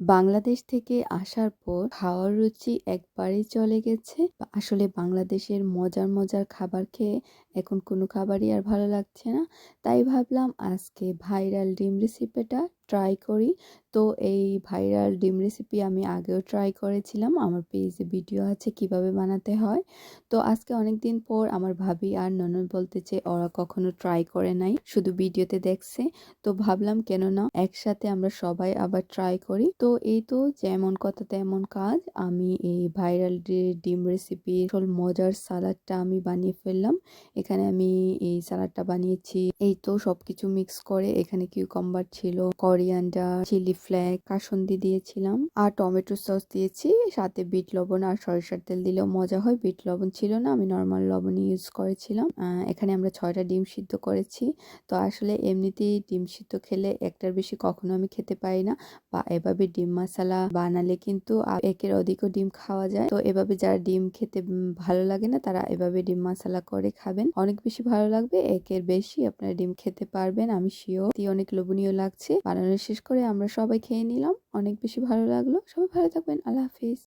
বাংলাদেশ থেকে আসার পর খাওয়ার রুচি একবারেই চলে গেছে। আসলে বাংলাদেশের মজার মজার খাবার খেয়ে এখন কোনো খাবারই আর ভালো লাগছে না। তাই ভাবলাম আজকে ভাইরাল ডিম রেসিপিটা ট্রাই করি। তো এই ভাইরাল ডিম রেসিপি আমি আগেও ট্রাই করেছিলাম, আমার পেজে ভিডিও আছে কিভাবে বানাতে হয়। তো আজকে অনেক দিন পর আমার ভাবি আর ননদ বলতেছে ওরা কখনো ট্রাই করে নাই, শুধু ভিডিওতে দেখছে। তো ভাবলাম কেন না একসাথে আমরা সবাই আবার ট্রাই করি। তো এই তো যেমন কথা তেমন কাজ, আমি এই ভাইরাল ডিম রেসিপি মজার সালাডটা আমি বানিয়ে ফেললাম। এখানে আমি এই সালাডটা বানিয়েছি, এই তো সবকিছু মিক্স করে। এখানে কিউকাম্বার ছিল, করিয়ান্ডার, চিলি ফ্লেক্স, কাসুন্দি দিয়েছিলাম আর টমেটো সস দিয়েছি, সাথে বিট লবণ আর সরিষার তেল দিলেও মজা হয়। বিট লবণ ছিল না, আমি নর্মাল লবণ ইউজ করেছিলাম। এখানে আমরা 6টা ডিম সিদ্ধ করেছি। তো আসলে এমনিতেই ডিম সিদ্ধ খেলে একটার বেশি কখনো আমি খেতে পারি না, বা এভাবে ডিম মশলা বানালে কিন্তু একের অধিকও ডিম খাওয়া যায়। তো এভাবে যারা ডিম খেতে ভালো লাগে না তারা এভাবে ডিম মশলা করে খাবেন, অনেক বেশি ভালো লাগবে। একের বেশি আপনারা ডিম খেতে পারবেন, আমি শিওর। অনেক লোভনীয় লাগছে। বানানো শেষ করে আমরা সবাই খেয়ে নিলাম, অনেক বেশি ভালো লাগলো। সবাই ভালো থাকবেন, আল্লাহ হাফিজ।